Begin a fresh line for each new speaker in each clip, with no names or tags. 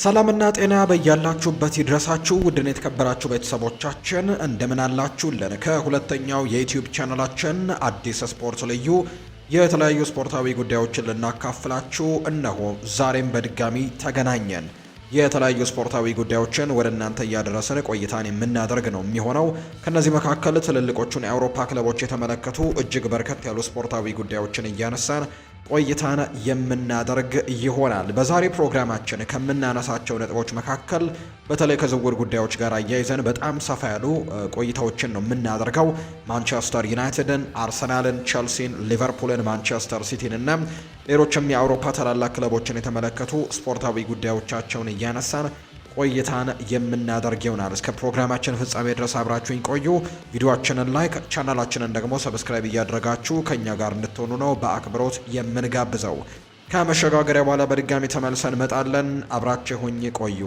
ሰላምና ጤና በያላችሁበት ይድረሳችሁ። ውድን የተከበራችሁ ቤተሰቦቻችን እንደምን አላችሁልን? ከሁለተኛው የዩቲዩብ ቻናላችን አዲስ ስፖርት ልዩ የተለያዩ ስፖርታዊ ጉዳዮችን ልናካፍላችሁ እነሆ ዛሬም በድጋሚ ተገናኘን። የተለያዩ ስፖርታዊ ጉዳዮችን ወደ እናንተ እያደረስን ቆይታን የምናደርግ ነው የሚሆነው። ከነዚህ መካከል ትልልቆቹን የአውሮፓ ክለቦች የተመለከቱ እጅግ በርከት ያሉ ስፖርታዊ ጉዳዮችን እያነሳን ቆይታን የምናደርግ ይሆናል። በዛሬ ፕሮግራማችን ከምናነሳቸው ነጥቦች መካከል በተለይ ከዝውውር ጉዳዮች ጋር አያይዘን በጣም ሰፋ ያሉ ቆይታዎችን ነው የምናደርገው። ማንቸስተር ዩናይትድን፣ አርሰናልን፣ ቸልሲን፣ ሊቨርፑልን፣ ማንቸስተር ሲቲን እና ሌሎችም የአውሮፓ ታላላቅ ክለቦችን የተመለከቱ ስፖርታዊ ጉዳዮቻቸውን እያነሳን ቆይታን የምናደርግ ይሆናል። እስከ ፕሮግራማችን ፍጻሜ ድረስ አብራችሁኝ ቆዩ። ቪዲዮአችንን ላይክ፣ ቻናላችንን ደግሞ ሰብስክራይብ እያደረጋችሁ ከኛ ጋር እንድትሆኑ ነው በአክብሮት የምንጋብዘው። ከመሸጋገሪያ በኋላ በድጋሚ ተመልሰን መጣለን። አብራችሁኝ ቆዩ።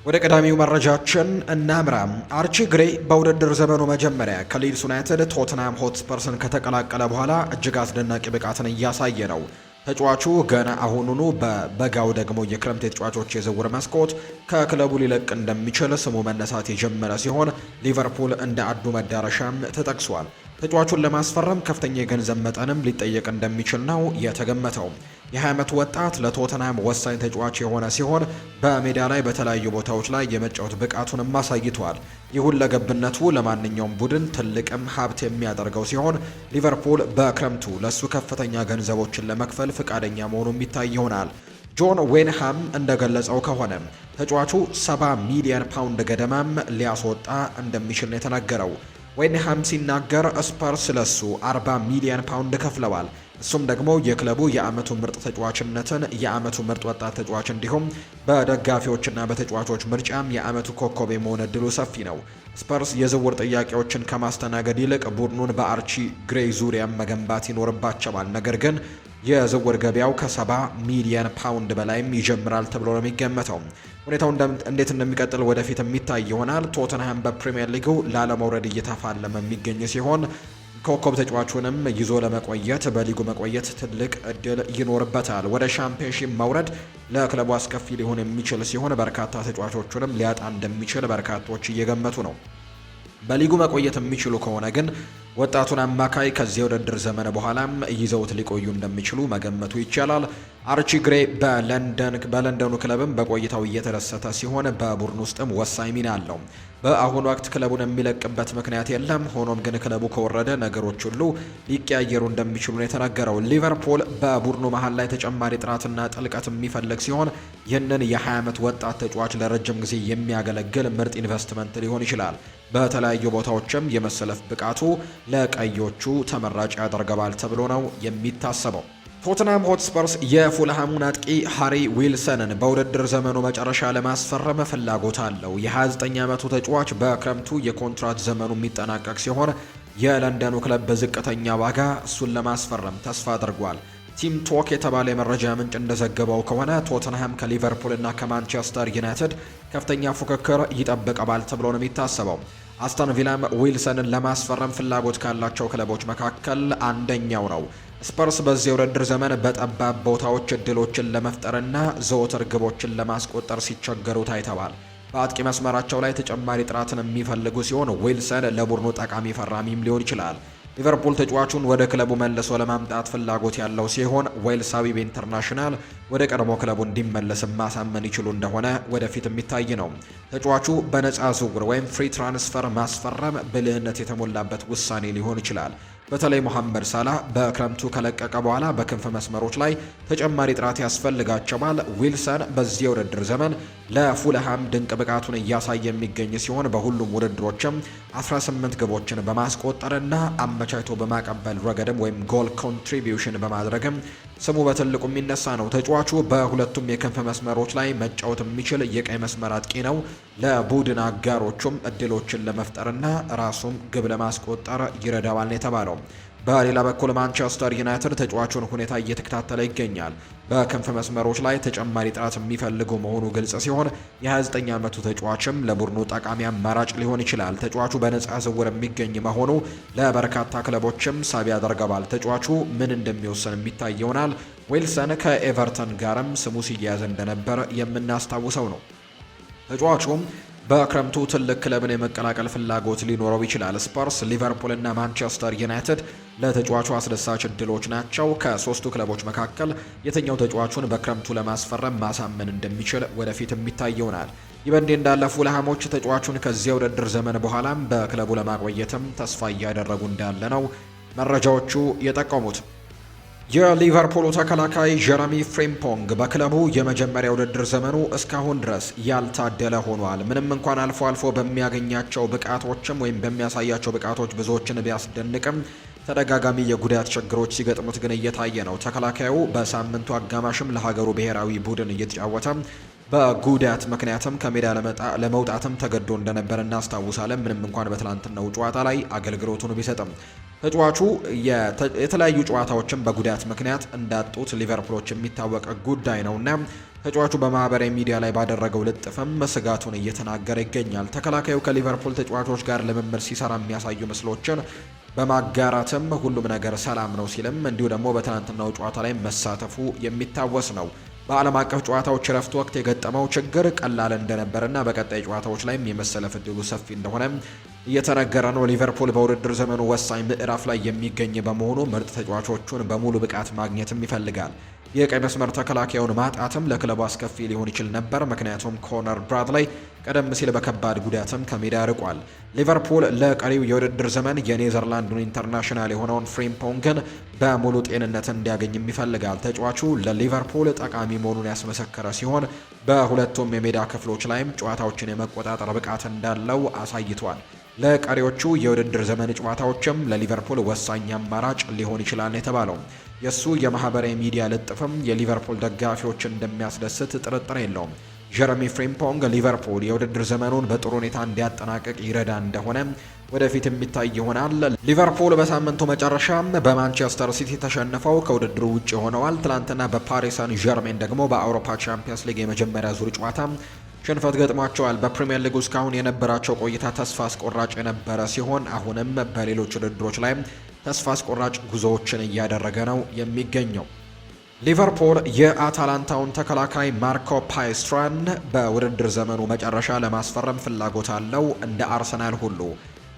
ወደ ቀዳሚው መረጃችን እናምራ። አርቺ ግሬ በውድድር ዘመኑ መጀመሪያ ከሊድስ ዩናይትድ ቶትንሃም ሆትስፐርስን ከተቀላቀለ በኋላ እጅግ አስደናቂ ብቃትን እያሳየ ነው። ተጫዋቹ ገና አሁኑኑ በበጋው ደግሞ የክረምት የተጫዋቾች የዝውውር መስኮት ከክለቡ ሊለቅ እንደሚችል ስሙ መነሳት የጀመረ ሲሆን ሊቨርፑል እንደ አዱ መዳረሻም ተጠቅሷል። ተጫዋቹን ለማስፈረም ከፍተኛ የገንዘብ መጠንም ሊጠየቅ እንደሚችል ነው የተገመተው። የ20 ዓመቱ ወጣት ለቶተንሃም ወሳኝ ተጫዋች የሆነ ሲሆን በሜዳ ላይ በተለያዩ ቦታዎች ላይ የመጫወት ብቃቱንም አሳይቷል። ይሁን ለገብነቱ ለማንኛውም ቡድን ትልቅም ሀብት የሚያደርገው ሲሆን ሊቨርፑል በክረምቱ ለሱ ከፍተኛ ገንዘቦችን ለመክፈል ፍቃደኛ መሆኑ የሚታይ ይሆናል። ጆን ዌንሃም እንደገለጸው ከሆነ ተጫዋቹ 70 ሚሊዮን ፓውንድ ገደማም ሊያስወጣ እንደሚችል ነው የተናገረው። ዌንሃም ሲናገር ስፐርስ ለሱ 40 ሚሊዮን ፓውንድ ከፍለዋል። እሱም ደግሞ የክለቡ የአመቱ ምርጥ ተጫዋችነትን፣ የአመቱ ምርጥ ወጣት ተጫዋች እንዲሁም በደጋፊዎችና በተጫዋቾች ምርጫም የአመቱ ኮከብ የመሆን እድሉ ሰፊ ነው። ስፐርስ የዝውውር ጥያቄዎችን ከማስተናገድ ይልቅ ቡድኑን በአርቺ ግሬ ዙሪያ መገንባት ይኖርባቸዋል። ነገር ግን የዝውውር ገበያው ከ70 ሚሊዮን ፓውንድ በላይም ይጀምራል ተብሎ ነው የሚገመተው። ሁኔታው እንዴት እንደሚቀጥል ወደፊት የሚታይ ይሆናል። ቶተንሃም በፕሪሚየር ሊጉ ላለመውረድ እየተፋለመ የሚገኝ ሲሆን ኮከብ ተጫዋቹንም ይዞ ለመቆየት በሊጉ መቆየት ትልቅ እድል ይኖርበታል። ወደ ሻምፒዮንሺፕ መውረድ ለክለቡ አስከፊ ሊሆን የሚችል ሲሆን በርካታ ተጫዋቾቹንም ሊያጣ እንደሚችል በርካቶች እየገመቱ ነው። በሊጉ መቆየት የሚችሉ ከሆነ ግን ወጣቱን አማካይ ከዚህ የውድድር ዘመን በኋላም ይዘውት ሊቆዩ እንደሚችሉ መገመቱ ይቻላል። አርቺ ግሬ በለንደኑ ክለብም በቆይታው እየተደሰተ ሲሆን በቡድን ውስጥም ወሳኝ ሚና አለው። በአሁኑ ወቅት ክለቡን የሚለቅበት ምክንያት የለም። ሆኖም ግን ክለቡ ከወረደ ነገሮች ሁሉ ሊቀያየሩ እንደሚችሉ ነው የተናገረው። ሊቨርፑል በቡድኑ መሀል ላይ ተጨማሪ ጥራትና ጥልቀት የሚፈልግ ሲሆን ይህንን የ20 ዓመት ወጣት ተጫዋች ለረጅም ጊዜ የሚያገለግል ምርጥ ኢንቨስትመንት ሊሆን ይችላል። በተለያዩ ቦታዎችም የመሰለፍ ብቃቱ ለቀዮቹ ተመራጭ ያደርገዋል ተብሎ ነው የሚታሰበው። ቶትንሃም ሆትስፐርስ የፉልሃሙን አጥቂ ሃሪ ዊልሰንን በውድድር ዘመኑ መጨረሻ ለማስፈረም ፍላጎት አለው። የ29 ዓመቱ ተጫዋች በክረምቱ የኮንትራት ዘመኑ የሚጠናቀቅ ሲሆን የለንደኑ ክለብ በዝቅተኛ ዋጋ እሱን ለማስፈረም ተስፋ አድርጓል። ቲም ቶክ የተባለ የመረጃ ምንጭ እንደዘገበው ከሆነ ቶተንሃም ከሊቨርፑል እና ከማንቸስተር ዩናይትድ ከፍተኛ ፉክክር ይጠብቀዋል ተብሎ ነው የሚታሰበው። አስተን ቪላም ዊልሰንን ለማስፈረም ፍላጎት ካላቸው ክለቦች መካከል አንደኛው ነው። ስፐርስ በዚህ የውድድር ዘመን በጠባብ ቦታዎች እድሎችን ለመፍጠርና ዘወትር ግቦችን ለማስቆጠር ሲቸገሩ ታይተዋል። በአጥቂ መስመራቸው ላይ ተጨማሪ ጥራትን የሚፈልጉ ሲሆን ዊልሰን ለቡድኑ ጠቃሚ ፈራሚም ሊሆን ይችላል። ሊቨርፑል ተጫዋቹን ወደ ክለቡ መልሶ ለማምጣት ፍላጎት ያለው ሲሆን ዌልሳዊው ኢንተርናሽናል ወደ ቀድሞ ክለቡ እንዲመለስ ማሳመን ይችሉ እንደሆነ ወደፊት የሚታይ ነው። ተጫዋቹ በነፃ ዝውውር ወይም ፍሪ ትራንስፈር ማስፈረም ብልህነት የተሞላበት ውሳኔ ሊሆን ይችላል። በተለይ መሐመድ ሳላህ በክረምቱ ከለቀቀ በኋላ በክንፍ መስመሮች ላይ ተጨማሪ ጥራት ያስፈልጋቸዋል። ዊልሰን በዚህ የውድድር ዘመን ለፉልሃም ድንቅ ብቃቱን እያሳየ የሚገኝ ሲሆን በሁሉም ውድድሮችም 18 ግቦችን በማስቆጠርና አመቻችቶ በማቀበል ረገድም ወይም ጎል ኮንትሪቢዩሽን በማድረግም ስሙ በትልቁ የሚነሳ ነው። ተጫዋቹ በሁለቱም የክንፍ መስመሮች ላይ መጫወት የሚችል የቀይ መስመር አጥቂ ነው። ለቡድን አጋሮቹም እድሎችን ለመፍጠርና ራሱም ግብ ለማስቆጠር ይረዳዋል ነው የተባለው። በሌላ በኩል ማንቸስተር ዩናይትድ ተጫዋቹን ሁኔታ እየተከታተለ ይገኛል። በክንፍ መስመሮች ላይ ተጨማሪ ጥራት የሚፈልጉ መሆኑ ግልጽ ሲሆን የ29 ዓመቱ ተጫዋችም ለቡድኑ ጠቃሚ አማራጭ ሊሆን ይችላል። ተጫዋቹ በነጻ ዝውውር የሚገኝ መሆኑ ለበርካታ ክለቦችም ሳቢ ያደርገዋል። ተጫዋቹ ምን እንደሚወሰን የሚታይ ይሆናል። ዊልሰን ከኤቨርተን ጋርም ስሙ ሲያያዝ እንደነበር የምናስታውሰው ነው። ተጫዋቹም በክረምቱ ትልቅ ክለብን የመቀላቀል ፍላጎት ሊኖረው ይችላል። ስፐርስ፣ ሊቨርፑል እና ማንቸስተር ዩናይትድ ለተጫዋቹ አስደሳች እድሎች ናቸው። ከሶስቱ ክለቦች መካከል የትኛው ተጫዋቹን በክረምቱ ለማስፈረም ማሳመን እንደሚችል ወደፊት የሚታይ ይሆናል። ይህ በእንዲህ እንዳለ ፉልሃሞች ተጫዋቹን ከዚያ ውድድር ዘመን በኋላም በክለቡ ለማቆየትም ተስፋ እያደረጉ እንዳለ ነው መረጃዎቹ የጠቆሙት። የሊቨርፑሉ ተከላካይ ጀረሚ ፍሪምፖንግ በክለቡ የመጀመሪያ ውድድር ዘመኑ እስካሁን ድረስ ያልታደለ ሆኗል። ምንም እንኳን አልፎ አልፎ በሚያገኛቸው ብቃቶችም ወይም በሚያሳያቸው ብቃቶች ብዙዎችን ቢያስደንቅም ተደጋጋሚ የጉዳት ችግሮች ሲገጥሙት ግን እየታየ ነው። ተከላካዩ በሳምንቱ አጋማሽም ለሀገሩ ብሔራዊ ቡድን እየተጫወተ በጉዳት ምክንያትም ከሜዳ ለመውጣትም ተገዶ እንደነበር እናስታውሳለን። ምንም እንኳን በትላንትናው ጨዋታ ላይ አገልግሎቱን ቢሰጥም ተጫዋቹ የተለያዩ ጨዋታዎችን በጉዳት ምክንያት እንዳጡት ሊቨርፑሎች የሚታወቅ ጉዳይ ነውና ተጫዋቹ በማህበራዊ ሚዲያ ላይ ባደረገው ልጥፍም ስጋቱን እየተናገረ ይገኛል። ተከላካዩ ከሊቨርፑል ተጫዋቾች ጋር ልምምድ ሲሰራ የሚያሳዩ ምስሎችን በማጋራትም ሁሉም ነገር ሰላም ነው ሲልም እንዲሁ ደግሞ በትናንትናው ጨዋታ ላይ መሳተፉ የሚታወስ ነው። በዓለም አቀፍ ጨዋታዎች ረፍት ወቅት የገጠመው ችግር ቀላል እንደነበርና በቀጣይ ጨዋታዎች ላይም የመሰለፍ እድሉ ሰፊ እንደሆነ እየተነገረ ነው። ሊቨርፑል በውድድር ዘመኑ ወሳኝ ምዕራፍ ላይ የሚገኝ በመሆኑ ምርጥ ተጫዋቾቹን በሙሉ ብቃት ማግኘትም ይፈልጋል። የቀይ መስመር ተከላካዩን ማጣትም ለክለቡ አስከፊ ሊሆን ይችል ነበር፣ ምክንያቱም ኮነር ብራድላይ ቀደም ሲል በከባድ ጉዳትም ከሜዳ ርቋል። ሊቨርፑል ለቀሪው የውድድር ዘመን የኔዘርላንዱን ኢንተርናሽናል የሆነውን ፍሪምፖንግን በሙሉ ጤንነት እንዲያገኝም ይፈልጋል። ተጫዋቹ ለሊቨርፑል ጠቃሚ መሆኑን ያስመሰከረ ሲሆን በሁለቱም የሜዳ ክፍሎች ላይም ጨዋታዎችን የመቆጣጠር ብቃት እንዳለው አሳይቷል። ለቀሪዎቹ የውድድር ዘመን ጨዋታዎችም ለሊቨርፑል ወሳኝ አማራጭ ሊሆን ይችላል የተባለው የሱ የማህበራዊ ሚዲያ ልጥፍም የሊቨርፑል ደጋፊዎችን እንደሚያስደስት ጥርጥር የለውም። ጀረሚ ፍሪምፖንግ ሊቨርፑል የውድድር ዘመኑን በጥሩ ሁኔታ እንዲያጠናቅቅ ይረዳ እንደሆነ ወደፊት የሚታይ ይሆናል። ሊቨርፑል በሳምንቱ መጨረሻ በማንቸስተር ሲቲ ተሸንፈው ከውድድሩ ውጭ ሆነዋል። ትላንትና በፓሪስ ሳን ዠርሜን ደግሞ በአውሮፓ ቻምፒየንስ ሊግ የመጀመሪያ ዙር ጨዋታ ሽንፈት ገጥሟቸዋል። በፕሪሚየር ሊግ እስካሁን የነበራቸው ቆይታ ተስፋ አስቆራጭ የነበረ ሲሆን አሁንም በሌሎች ውድድሮች ላይ ተስፋ አስቆራጭ ጉዞዎችን እያደረገ ነው የሚገኘው። ሊቨርፑል የአታላንታውን ተከላካይ ማርኮ ፓይስትራን በውድድር ዘመኑ መጨረሻ ለማስፈረም ፍላጎት አለው። እንደ አርሰናል ሁሉ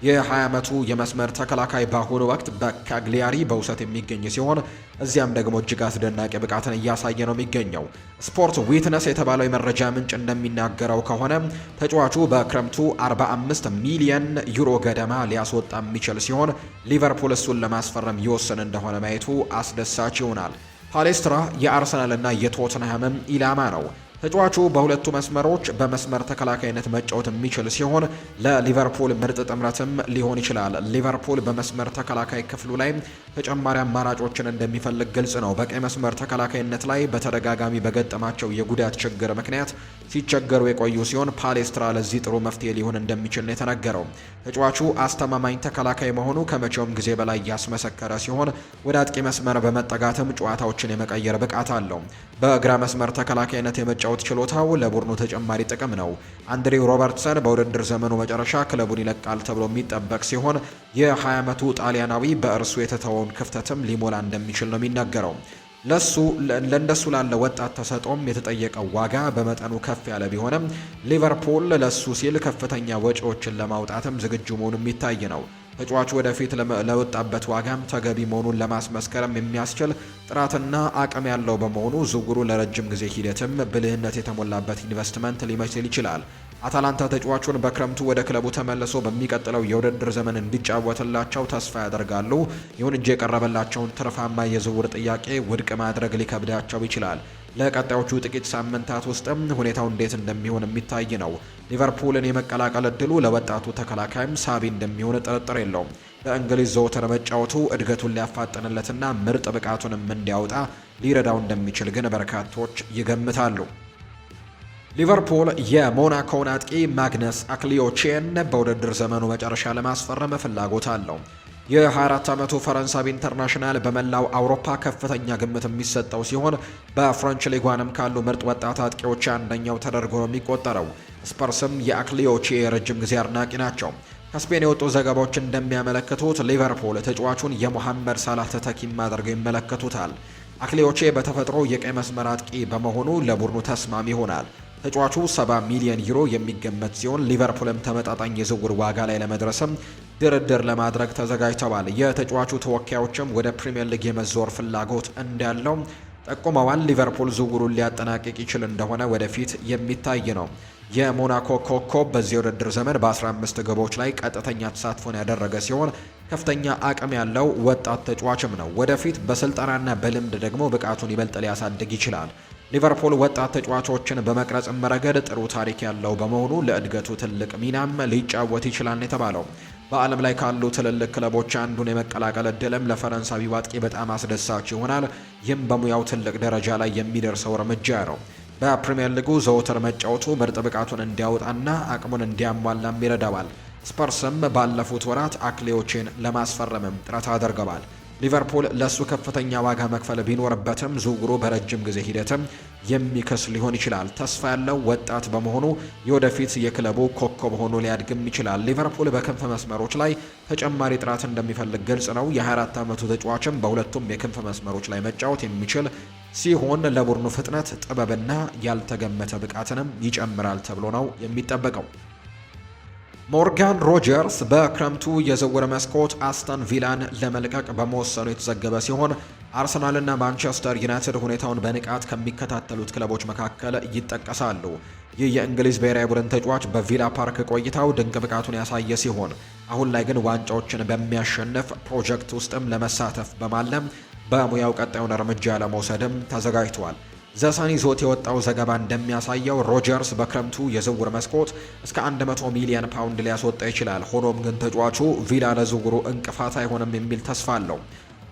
የ20 ዓመቱ የመስመር ተከላካይ በአሁኑ ወቅት በካግሊያሪ በውሰት የሚገኝ ሲሆን እዚያም ደግሞ እጅግ አስደናቂ ብቃትን እያሳየ ነው የሚገኘው። ስፖርት ዊትነስ የተባለው የመረጃ ምንጭ እንደሚናገረው ከሆነ ተጫዋቹ በክረምቱ 45 ሚሊዮን ዩሮ ገደማ ሊያስወጣ የሚችል ሲሆን ሊቨርፑል እሱን ለማስፈረም ይወስን እንደሆነ ማየቱ አስደሳች ይሆናል። ፓሌስትራ የአርሰናልና የቶትንሃምም ኢላማ ነው። ተጫዋቹ በሁለቱ መስመሮች በመስመር ተከላካይነት መጫወት የሚችል ሲሆን ለሊቨርፑል ምርጥ ጥምረትም ሊሆን ይችላል። ሊቨርፑል በመስመር ተከላካይ ክፍሉ ላይ ተጨማሪ አማራጮችን እንደሚፈልግ ግልጽ ነው። በቀይ መስመር ተከላካይነት ላይ በተደጋጋሚ በገጠማቸው የጉዳት ችግር ምክንያት ሲቸገሩ የቆዩ ሲሆን ፓሌስትራ ለዚህ ጥሩ መፍትሄ ሊሆን እንደሚችል ነው የተነገረው። ተጫዋቹ አስተማማኝ ተከላካይ መሆኑ ከመቼውም ጊዜ በላይ ያስመሰከረ ሲሆን ወደ አጥቂ መስመር በመጠጋትም ጨዋታዎችን የመቀየር ብቃት አለው። በግራ መስመር ተከላካይነት የመጫወት ችሎታው ለቡድኑ ተጨማሪ ጥቅም ነው። አንድሬው ሮበርትሰን በውድድር ዘመኑ መጨረሻ ክለቡን ይለቃል ተብሎ የሚጠበቅ ሲሆን የ20 ዓመቱ ጣሊያናዊ በእርሱ የተተወውን ክፍተትም ሊሞላ እንደሚችል ነው የሚነገረው። ለእንደሱ ላለ ወጣት ተሰጥኦም የተጠየቀው ዋጋ በመጠኑ ከፍ ያለ ቢሆንም ሊቨርፑል ለሱ ሲል ከፍተኛ ወጪዎችን ለማውጣትም ዝግጁ መሆኑ የሚታይ ነው። ተጫዋቹ ወደፊት ለወጣበት ዋጋም ተገቢ መሆኑን ለማስመስከርም የሚያስችል ጥራትና አቅም ያለው በመሆኑ ዝውውሩ ለረጅም ጊዜ ሂደትም ብልህነት የተሞላበት ኢንቨስትመንት ሊመስል ይችላል። አታላንታ ተጫዋቹን በክረምቱ ወደ ክለቡ ተመልሶ በሚቀጥለው የውድድር ዘመን እንዲጫወትላቸው ተስፋ ያደርጋሉ። ይሁን እንጂ የቀረበላቸውን ትርፋማ የዝውውር ጥያቄ ውድቅ ማድረግ ሊከብዳቸው ይችላል። ለቀጣዮቹ ጥቂት ሳምንታት ውስጥም ሁኔታው እንዴት እንደሚሆን የሚታይ ነው። ሊቨርፑልን የመቀላቀል እድሉ ለወጣቱ ተከላካይም ሳቢ እንደሚሆን ጥርጥር የለውም። በእንግሊዝ ዘወትር መጫወቱ እድገቱን ሊያፋጥንለትና ምርጥ ብቃቱንም እንዲያወጣ ሊረዳው እንደሚችል ግን በርካቶች ይገምታሉ። ሊቨርፑል የሞናኮውን አጥቂ ማግነስ አክሊዮቼን በውድድር ዘመኑ መጨረሻ ለማስፈረም ፍላጎት አለው። የ24 ዓመቱ ፈረንሳዊ ኢንተርናሽናል በመላው አውሮፓ ከፍተኛ ግምት የሚሰጠው ሲሆን በፍሬንች ሊጓንም ካሉ ምርጥ ወጣት አጥቂዎች አንደኛው ተደርጎ ነው የሚቆጠረው። ስፐርስም የአክሊዮቼ የረጅም ጊዜ አድናቂ ናቸው። ከስፔን የወጡ ዘገባዎች እንደሚያመለክቱት ሊቨርፑል ተጫዋቹን የሞሐመድ ሳላህ ተተኪም አድርገው ይመለከቱታል። አክሊዮቼ በተፈጥሮ የቀይ መስመር አጥቂ በመሆኑ ለቡድኑ ተስማሚ ይሆናል። ተጫዋቹ 70 ሚሊዮን ዩሮ የሚገመት ሲሆን ሊቨርፑልም ተመጣጣኝ የዝውውር ዋጋ ላይ ለመድረስም ድርድር ለማድረግ ተዘጋጅተዋል። የተጫዋቹ ተወካዮችም ወደ ፕሪምየር ሊግ የመዞር ፍላጎት እንዳለው ጠቁመዋል። ሊቨርፑል ዝውውሩን ሊያጠናቅቅ ይችል እንደሆነ ወደፊት የሚታይ ነው። የሞናኮ ኮከብ በዚህ ውድድር ዘመን በ15 ግቦች ላይ ቀጥተኛ ተሳትፎን ያደረገ ሲሆን ከፍተኛ አቅም ያለው ወጣት ተጫዋችም ነው። ወደፊት በስልጠናና በልምድ ደግሞ ብቃቱን ይበልጥ ሊያሳድግ ይችላል። ሊቨርፑል ወጣት ተጫዋቾችን በመቅረጽም ረገድ ጥሩ ታሪክ ያለው በመሆኑ ለእድገቱ ትልቅ ሚናም ሊጫወት ይችላል የተባለው በዓለም ላይ ካሉ ትልልቅ ክለቦች አንዱን የመቀላቀል እድልም ለፈረንሳዊ አጥቂ በጣም አስደሳች ይሆናል። ይህም በሙያው ትልቅ ደረጃ ላይ የሚደርሰው እርምጃ ነው። በፕሪምየር ሊጉ ዘወትር መጫወቱ ምርጥ ብቃቱን እንዲያወጣና አቅሙን እንዲያሟላም ይረዳዋል። ስፐርስም ባለፉት ወራት አክሊዮቼን ለማስፈረምም ጥረት አድርገዋል። ሊቨርፑል ለሱ ከፍተኛ ዋጋ መክፈል ቢኖርበትም ዝውውሩ በረጅም ጊዜ ሂደትም የሚከስ ሊሆን ይችላል። ተስፋ ያለው ወጣት በመሆኑ የወደፊት የክለቡ ኮከብ ሆኖ ሊያድግም ይችላል። ሊቨርፑል በክንፍ መስመሮች ላይ ተጨማሪ ጥራት እንደሚፈልግ ግልጽ ነው። የ24 ዓመቱ ተጫዋችም በሁለቱም የክንፍ መስመሮች ላይ መጫወት የሚችል ሲሆን ለቡድኑ ፍጥነት፣ ጥበብና ያልተገመተ ብቃትንም ይጨምራል ተብሎ ነው የሚጠበቀው። ሞርጋን ሮጀርስ በክረምቱ የዝውውር መስኮት አስተን ቪላን ለመልቀቅ በመወሰኑ የተዘገበ ሲሆን አርሰናልና ማንቸስተር ዩናይትድ ሁኔታውን በንቃት ከሚከታተሉት ክለቦች መካከል ይጠቀሳሉ። ይህ የእንግሊዝ ብሔራዊ ቡድን ተጫዋች በቪላ ፓርክ ቆይታው ድንቅ ብቃቱን ያሳየ ሲሆን አሁን ላይ ግን ዋንጫዎችን በሚያሸንፍ ፕሮጀክት ውስጥም ለመሳተፍ በማለም በሙያው ቀጣዩን እርምጃ ለመውሰድም ተዘጋጅቷል። ዘሳን ይዞት የወጣው ዘገባ እንደሚያሳየው ሮጀርስ በክረምቱ የዝውውር መስኮት እስከ 100 ሚሊዮን ፓውንድ ሊያስወጣ ይችላል። ሆኖም ግን ተጫዋቹ ቪላ ለዝውውሩ እንቅፋት አይሆንም የሚል ተስፋ አለው።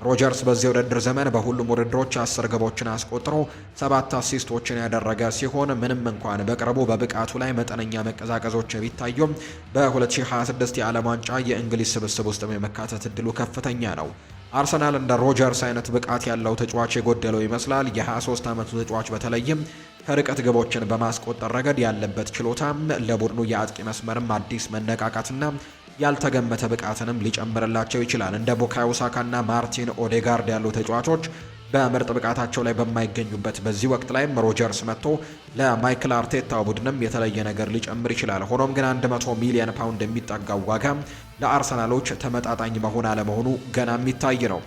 ሮጀርስ በዚህ ውድድር ዘመን በሁሉም ውድድሮች 10 ግቦችን አስቆጥሮ 7 አሲስቶችን ያደረገ ሲሆን ምንም እንኳን በቅርቡ በብቃቱ ላይ መጠነኛ መቀዛቀዞች ቢታዩም በ2026 የዓለም ዋንጫ የእንግሊዝ ስብስብ ውስጥ የመካተት እድሉ ከፍተኛ ነው። አርሰናል እንደ ሮጀርስ አይነት ብቃት ያለው ተጫዋች የጎደለው ይመስላል። የ23 ዓመቱ ተጫዋች በተለይም ከርቀት ግቦችን በማስቆጠር ረገድ ያለበት ችሎታም ለቡድኑ የአጥቂ መስመርም አዲስ መነቃቃትና ያልተገመተ ብቃትንም ሊጨምርላቸው ይችላል። እንደ ቡካዮ ሳካና ማርቲን ኦዴጋርድ ያሉ ተጫዋቾች በምርጥ ብቃታቸው ላይ በማይገኙበት በዚህ ወቅት ላይም ሮጀርስ መጥቶ ለማይክል አርቴታ ቡድንም የተለየ ነገር ሊጨምር ይችላል። ሆኖም ግን 100 ሚሊዮን ፓውንድ የሚጠጋው ዋጋ ለአርሰናሎች ተመጣጣኝ መሆን አለመሆኑ ገና የሚታይ ነው።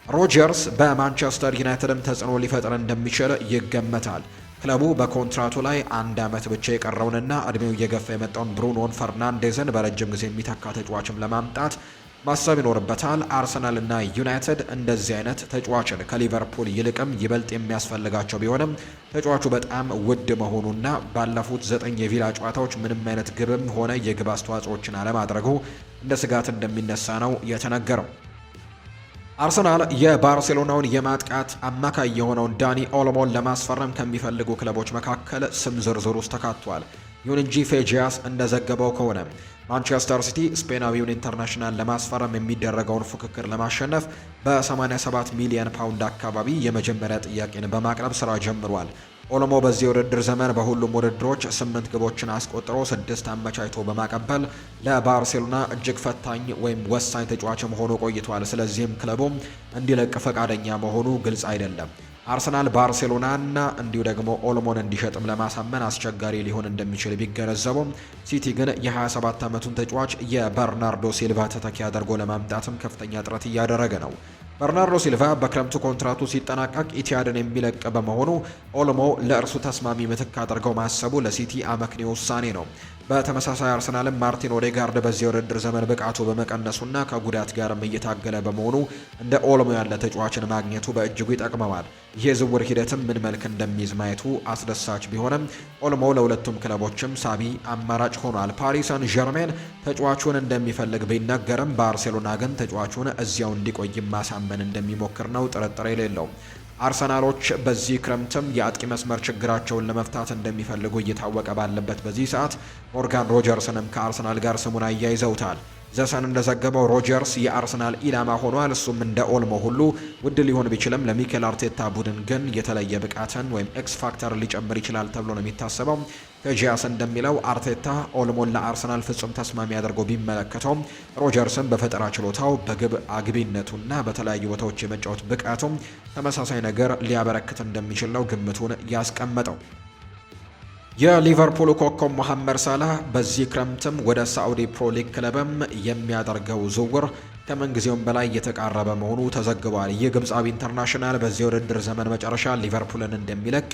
ሮጀርስ በማንቸስተር ዩናይትድም ተጽዕኖ ሊፈጥር እንደሚችል ይገመታል። ክለቡ በኮንትራቱ ላይ 1 ዓመት ብቻ የቀረውንና እድሜው እየገፋ የመጣውን ብሩኖን ፈርናንዴዝን በረጅም ጊዜ የሚተካ ተጫዋችም ለማምጣት ማሰብ ይኖርበታል። አርሰናል እና ዩናይትድ እንደዚህ አይነት ተጫዋችን ከሊቨርፑል ይልቅም ይበልጥ የሚያስፈልጋቸው ቢሆንም ተጫዋቹ በጣም ውድ መሆኑና ባለፉት 9 የቪላ ጨዋታዎች ምንም አይነት ግብም ሆነ የግብ አስተዋጽኦችን አለማድረጉ እንደ ስጋት እንደሚነሳ ነው የተነገረው። አርሰናል የባርሴሎናውን የማጥቃት አማካይ የሆነውን ዳኒ ኦልሞን ለማስፈረም ከሚፈልጉ ክለቦች መካከል ስም ዝርዝር ውስጥ ተካቷል። ይሁን እንጂ ፌጂያስ እንደዘገበው ከሆነ ማንቸስተር ሲቲ ስፔናዊውን ኢንተርናሽናል ለማስፈረም የሚደረገውን ፉክክር ለማሸነፍ በ87 ሚሊዮን ፓውንድ አካባቢ የመጀመሪያ ጥያቄን በማቅረብ ስራ ጀምሯል። ኦሎሞ በዚህ ውድድር ዘመን በሁሉም ውድድሮች 8 ግቦችን አስቆጥሮ 6 አመቻችቶ በማቀበል ለባርሴሎና እጅግ ፈታኝ ወይም ወሳኝ ተጫዋችም ሆኖ ቆይቷል። ስለዚህም ክለቡም እንዲለቅ ፈቃደኛ መሆኑ ግልጽ አይደለም። አርሰናል ባርሴሎናና እንዲሁ ደግሞ ኦልሞን እንዲሸጥም ለማሳመን አስቸጋሪ ሊሆን እንደሚችል ቢገነዘቡም ሲቲ ግን የ27 ዓመቱን ተጫዋች የበርናርዶ ሲልቫ ተተኪ አድርጎ ለማምጣትም ከፍተኛ ጥረት እያደረገ ነው። በርናርዶ ሲልቫ በክረምቱ ኮንትራቱ ሲጠናቀቅ ኢቲያድን የሚለቅ በመሆኑ ኦልሞ ለእርሱ ተስማሚ ምትክ አድርገው ማሰቡ ለሲቲ አመክንዮ ውሳኔ ነው። በተመሳሳይ አርሰናልም ማርቲን ኦዴጋርድ በዚህ ውድድር ዘመን ብቃቱ በመቀነሱና ከጉዳት ጋርም እየታገለ በመሆኑ እንደ ኦልሞ ያለ ተጫዋችን ማግኘቱ በእጅጉ ይጠቅመዋል። ይህ የዝውውር ሂደትም ምን መልክ እንደሚይዝ ማየቱ አስደሳች ቢሆንም ኦልሞ ለሁለቱም ክለቦችም ሳቢ አማራጭ ሆኗል። ፓሪስ ሰን ዠርሜን ተጫዋቹን እንደሚፈልግ ቢነገርም ባርሴሎና ግን ተጫዋቹን እዚያው እንዲቆይ ማሳመን እንደሚሞክር ነው ጥርጥር የሌለው። አርሰናሎች በዚህ ክረምትም የአጥቂ መስመር ችግራቸውን ለመፍታት እንደሚፈልጉ እየታወቀ ባለበት በዚህ ሰዓት ሞርጋን ሮጀርስንም ከአርሰናል ጋር ስሙን አያይዘውታል። ዘሰን እንደዘገበው ሮጀርስ የአርሰናል ኢላማ ሆኗል። እሱም እንደ ኦልሞ ሁሉ ውድ ሊሆን ቢችልም ለሚኬል አርቴታ ቡድን ግን የተለየ ብቃትን ወይም ኤክስ ፋክተር ሊጨምር ይችላል ተብሎ ነው የሚታሰበው። ከጂያስ እንደሚለው አርቴታ ኦልሞን ለአርሰናል ፍጹም ተስማሚ አድርጎ ቢመለከተውም ሮጀርስን በፈጠራ ችሎታው በግብ አግቢነቱና በተለያዩ ቦታዎች የመጫወት ብቃቱም ተመሳሳይ ነገር ሊያበረክት እንደሚችል ነው ግምቱን ያስቀመጠው። የሊቨርፑል ኮከብ መሐመድ ሳላህ በዚህ ክረምትም ወደ ሳዑዲ ፕሮ ሊግ ክለብም የሚያደርገው ዝውውር ከምንጊዜውም በላይ እየተቃረበ መሆኑ ተዘግቧል። ይህ ግብፃዊ ኢንተርናሽናል በዚህ ውድድር ዘመን መጨረሻ ሊቨርፑልን እንደሚለቅ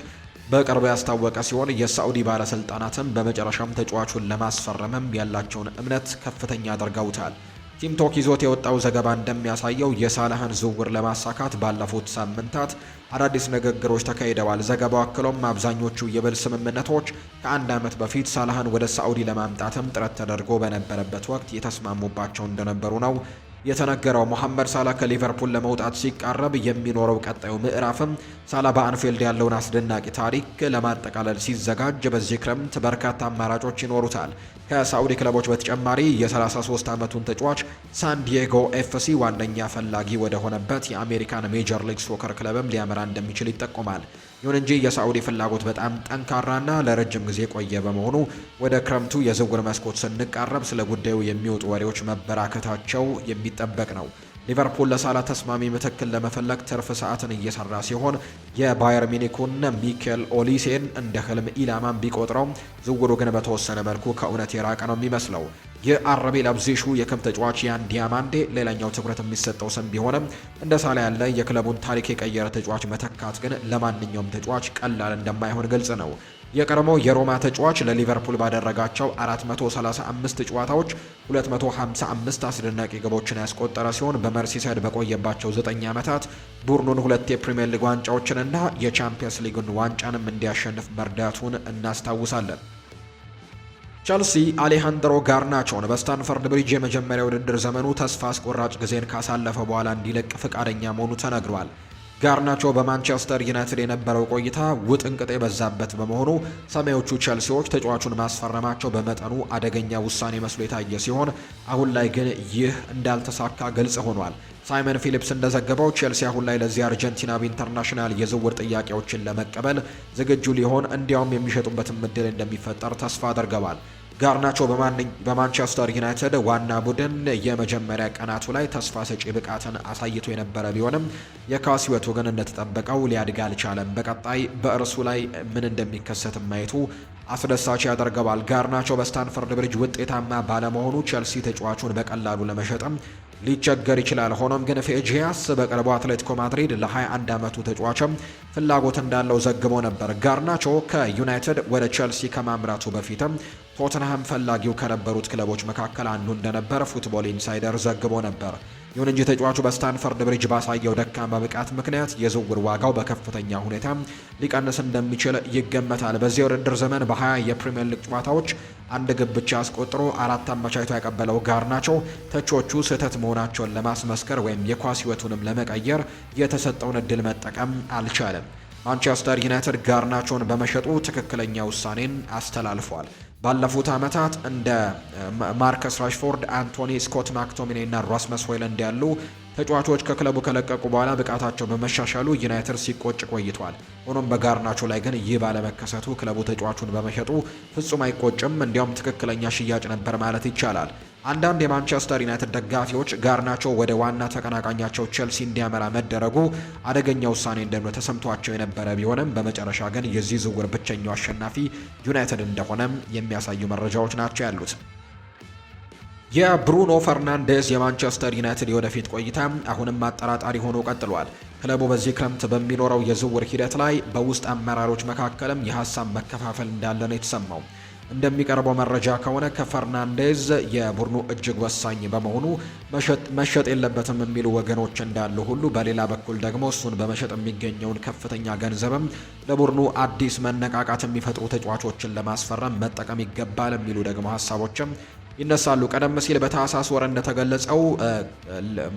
በቅርቡ ያስታወቀ ሲሆን የሳዑዲ ባለስልጣናትም በመጨረሻም ተጫዋቹን ለማስፈረምም ያላቸውን እምነት ከፍተኛ አድርገውታል። ቲም ቶክ ይዞት የወጣው ዘገባ እንደሚያሳየው የሳላህን ዝውውር ለማሳካት ባለፉት ሳምንታት አዳዲስ ንግግሮች ተካሂደዋል። ዘገባው አክሎም አብዛኞቹ የውል ስምምነቶች ከአንድ ዓመት በፊት ሳላህን ወደ ሳዑዲ ለማምጣትም ጥረት ተደርጎ በነበረበት ወቅት የተስማሙባቸው እንደነበሩ ነው የተነገረው። መሐመድ ሳላ ከሊቨርፑል ለመውጣት ሲቃረብ የሚኖረው ቀጣዩ ምዕራፍም ሳላ በአንፊልድ ያለውን አስደናቂ ታሪክ ለማጠቃለል ሲዘጋጅ በዚህ ክረምት በርካታ አማራጮች ይኖሩታል። ከሳዑዲ ክለቦች በተጨማሪ የ33 ዓመቱን ተጫዋች ሳን ዲዬጎ ኤፍሲ ዋነኛ ፈላጊ ወደ ሆነበት የአሜሪካን ሜጀር ሊግ ሶከር ክለብም ሊያመራ እንደሚችል ይጠቆማል። ይሁን እንጂ የሳዑዲ ፍላጎት በጣም ጠንካራና ለረጅም ጊዜ ቆየ በመሆኑ ወደ ክረምቱ የዝውውር መስኮት ስንቃረብ ስለ ጉዳዩ የሚወጡ ወሬዎች መበራከታቸው የሚጠበቅ ነው። ሊቨርፑል ለሳላ ተስማሚ ምትክል ለመፈለግ ትርፍ ሰዓትን እየሰራ ሲሆን የባየር ሚኒኩን ሚኬል ኦሊሴን እንደ ህልም ኢላማን ቢቆጥረው ዝውውሩ ግን በተወሰነ መልኩ ከእውነት የራቀ ነው የሚመስለው። የአረቤ ለብዚሹ የክም ተጫዋች ያን ዲያማንዴ ሌላኛው ትኩረት የሚሰጠው ስም ቢሆንም እንደ ሳላ ያለ የክለቡን ታሪክ የቀየረ ተጫዋች መተካት ግን ለማንኛውም ተጫዋች ቀላል እንደማይሆን ግልጽ ነው። የቀድሞው የሮማ ተጫዋች ለሊቨርፑል ባደረጋቸው 435 ጨዋታዎች 255 አስደናቂ ግቦችን ያስቆጠረ ሲሆን በመርሲሳይድ በቆየባቸው 9 ዓመታት ቡድኑን 2 የፕሪሚየር ሊግ ዋንጫዎችንና የቻምፒየንስ ሊግን ዋንጫንም እንዲያሸንፍ መርዳቱን እናስታውሳለን። ቸልሲ አሌሃንድሮ ጋርናቾን በስታንፈርድ ብሪጅ የመጀመሪያ ውድድር ዘመኑ ተስፋ አስቆራጭ ጊዜን ካሳለፈ በኋላ እንዲለቅ ፈቃደኛ መሆኑ ተነግሯል። ጋርናቾ በማንቸስተር ዩናይትድ የነበረው ቆይታ ውጥንቅጥ የበዛበት በመሆኑ ሰማዮቹ ቸልሲዎች ተጫዋቹን ማስፈረማቸው በመጠኑ አደገኛ ውሳኔ መስሎ የታየ ሲሆን አሁን ላይ ግን ይህ እንዳልተሳካ ግልጽ ሆኗል። ሳይመን ፊሊፕስ እንደዘገበው ቼልሲ አሁን ላይ ለዚህ አርጀንቲናዊ ኢንተርናሽናል የዝውውር ጥያቄዎችን ለመቀበል ዝግጁ ሊሆን እንዲያውም የሚሸጡበትን እድል እንደሚፈጠር ተስፋ አድርገዋል። ጋርናቾ በማንቸስተር ዩናይትድ ዋና ቡድን የመጀመሪያ ቀናቱ ላይ ተስፋ ሰጪ ብቃትን አሳይቶ የነበረ ቢሆንም የኳስ ሕይወቱ ግን እንደተጠበቀው ሊያድግ አልቻለም። በቀጣይ በእርሱ ላይ ምን እንደሚከሰት ማየቱ አስደሳች ያደርገዋል። ጋርናቾ በስታንፈርድ ብሪጅ ውጤታማ ባለመሆኑ ቼልሲ ተጫዋቹን በቀላሉ ለመሸጥም ሊቸገር ይችላል። ሆኖም ግን ፌጂያስ በቅርቡ አትሌቲኮ ማድሪድ ለ21 ዓመቱ ተጫዋችም ፍላጎት እንዳለው ዘግቦ ነበር። ጋርናቾ ከዩናይትድ ወደ ቼልሲ ከማምራቱ በፊትም ቶተንሃም ፈላጊው ከነበሩት ክለቦች መካከል አንዱ እንደነበር ፉትቦል ኢንሳይደር ዘግቦ ነበር። ይሁን እንጂ ተጫዋቹ በስታንፈርድ ብሪጅ ባሳየው ደካማ ብቃት ምክንያት የዝውውር ዋጋው በከፍተኛ ሁኔታ ሊቀንስ እንደሚችል ይገመታል። በዚህ ውድድር ዘመን በ20 የፕሪሚየር ሊግ ጨዋታዎች አንድ ግብ ብቻ አስቆጥሮ 4 አመቻችቶ ያቀበለው ጋርናቾ ተቾቹ ስህተት መሆናቸውን ለማስመስከር ወይም የኳስ ሕይወቱንም ለመቀየር የተሰጠውን እድል መጠቀም አልቻለም። ማንቸስተር ዩናይትድ ጋርናቾን በመሸጡ ትክክለኛ ውሳኔን አስተላልፏል። ባለፉት ዓመታት እንደ ማርከስ ራሽፎርድ፣ አንቶኒ ስኮት ማክቶሚኔ እና ራስመስ ሆይለንድ ያሉ ተጫዋቾች ከክለቡ ከለቀቁ በኋላ ብቃታቸው በመሻሻሉ ዩናይትድ ሲቆጭ ቆይቷል። ሆኖም በጋርናቾ ላይ ግን ይህ ባለመከሰቱ ክለቡ ተጫዋቹን በመሸጡ ፍጹም አይቆጭም። እንዲያውም ትክክለኛ ሽያጭ ነበር ማለት ይቻላል። አንዳንድ የማንቸስተር ዩናይትድ ደጋፊዎች ጋርናቾ ወደ ዋና ተቀናቃኛቸው ቼልሲ እንዲያመራ መደረጉ አደገኛ ውሳኔ እንደሆነ ተሰምቷቸው የነበረ ቢሆንም በመጨረሻ ግን የዚህ ዝውውር ብቸኛው አሸናፊ ዩናይትድ እንደሆነም የሚያሳዩ መረጃዎች ናቸው ያሉት። የብሩኖ ፈርናንዴዝ የማንቸስተር ዩናይትድ የወደፊት ቆይታ አሁንም አጠራጣሪ ሆኖ ቀጥሏል። ክለቡ በዚህ ክረምት በሚኖረው የዝውውር ሂደት ላይ በውስጥ አመራሮች መካከልም የሀሳብ መከፋፈል እንዳለ ነው የተሰማው። እንደሚቀርበው መረጃ ከሆነ ከፈርናንዴዝ የቡድኑ እጅግ ወሳኝ በመሆኑ መሸጥ የለበትም የሚሉ ወገኖች እንዳሉ ሁሉ በሌላ በኩል ደግሞ እሱን በመሸጥ የሚገኘውን ከፍተኛ ገንዘብም ለቡድኑ አዲስ መነቃቃት የሚፈጥሩ ተጫዋቾችን ለማስፈረም መጠቀም ይገባል የሚሉ ደግሞ ሀሳቦችም ይነሳሉ። ቀደም ሲል በታህሳስ ወር እንደተገለጸው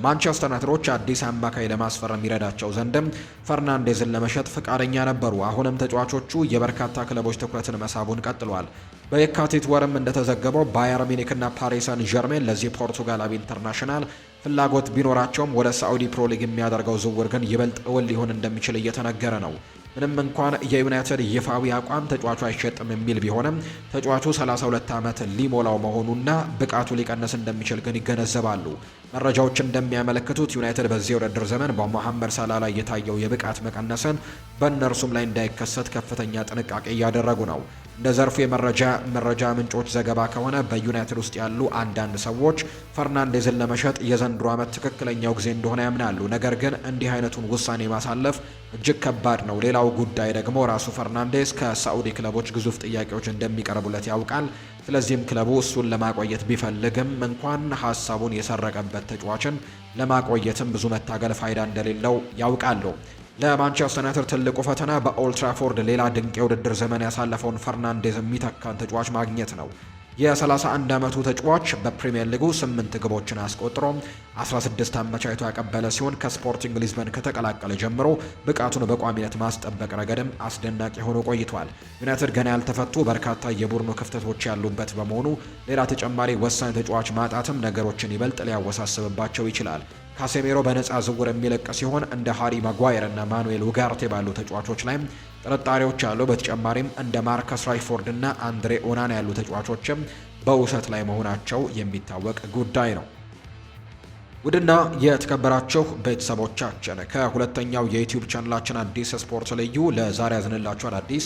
ማንቸስተር ዩናይትዶች አዲስ አማካይ ለማስፈረም ይረዳቸው ዘንድም ፈርናንዴዝን ለመሸጥ ፈቃደኛ ነበሩ። አሁንም ተጫዋቾቹ የበርካታ ክለቦች ትኩረትን መሳቡን ቀጥሏል። በየካቲት ወርም እንደተዘገበው ባየር ሚኒክና ፓሪስ ሰን ዠርሜን ለዚህ ፖርቱጋላዊ ኢንተርናሽናል ፍላጎት ቢኖራቸውም ወደ ሳዑዲ ፕሮ ሊግ የሚያደርገው ዝውውር ግን ይበልጥ እውን ሊሆን እንደሚችል እየተነገረ ነው። ምንም እንኳን የዩናይትድ ይፋዊ አቋም ተጫዋቹ አይሸጥም የሚል ቢሆንም ተጫዋቹ 32 ዓመት ሊሞላው መሆኑና ብቃቱ ሊቀንስ እንደሚችል ግን ይገነዘባሉ። መረጃዎች እንደሚያመለክቱት ዩናይትድ በዚህ የውድድር ዘመን በሞሐመድ ሳላ ላይ የታየው የብቃት መቀነስን በእነርሱም ላይ እንዳይከሰት ከፍተኛ ጥንቃቄ እያደረጉ ነው። እንደ ዘርፉ የመረጃ ምንጮች ዘገባ ከሆነ በዩናይትድ ውስጥ ያሉ አንዳንድ ሰዎች ፈርናንዴዝን ለመሸጥ የዘንድሮ ዓመት ትክክለኛው ጊዜ እንደሆነ ያምናሉ። ነገር ግን እንዲህ አይነቱን ውሳኔ ማሳለፍ እጅግ ከባድ ነው። ሌላው ጉዳይ ደግሞ ራሱ ፈርናንዴዝ ከሳዑዲ ክለቦች ግዙፍ ጥያቄዎች እንደሚቀርቡለት ያውቃል። ስለዚህም ክለቡ እሱን ለማቆየት ቢፈልግም እንኳን ሀሳቡን የሰረቀበት ተጫዋችን ለማቆየትም ብዙ መታገል ፋይዳ እንደሌለው ያውቃሉ። ለማንቸስተር ዩናይትድ ትልቁ ፈተና በኦልትራፎርድ ሌላ ድንቅ የውድድር ዘመን ያሳለፈውን ፈርናንዴዝ የሚተካን ተጫዋች ማግኘት ነው። የ31 ዓመቱ ተጫዋች በፕሪሚየር ሊጉ 8 ግቦችን አስቆጥሮ 16 አመቻችቶ ያቀበለ ሲሆን ከስፖርቲንግ ሊዝበን ከተቀላቀለ ጀምሮ ብቃቱን በቋሚነት ማስጠበቅ ረገድም አስደናቂ ሆኖ ቆይቷል። ዩናይትድ ገና ያልተፈቱ በርካታ የቡድኑ ክፍተቶች ያሉበት በመሆኑ ሌላ ተጨማሪ ወሳኝ ተጫዋች ማጣትም ነገሮችን ይበልጥ ሊያወሳስብባቸው ይችላል። ካሴሜሮ በነፃ ዝውውር የሚለቅ ሲሆን እንደ ሃሪ ማጓየር እና ማኑኤል ኡጋርቴ ባሉ ተጫዋቾች ላይም ጥርጣሬዎች አሉ። በተጨማሪም እንደ ማርከስ ራሽፎርድ እና አንድሬ ኦናና ያሉ ተጫዋቾችም በውሰት ላይ መሆናቸው የሚታወቅ ጉዳይ ነው። ውድና የተከበራችሁ ቤተሰቦቻችን ከሁለተኛው የዩቲዩብ ቻናላችን አዲስ ስፖርት ልዩ ለዛሬ ያዝንላችሁ አዳዲስ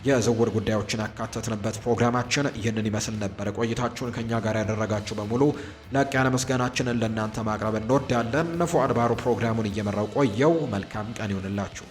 የዝውውር ጉዳዮችን ያካተትንበት ፕሮግራማችን ይህንን ይመስል ነበር። ቆይታችሁን ከኛ ጋር ያደረጋችሁ በሙሉ ላቅ ያለ ምስጋናችንን ለእናንተ ማቅረብ እንወዳለን። ፉአድ ባሩ ፕሮግራሙን እየመራው ቆየው። መልካም ቀን ይሁንላችሁ።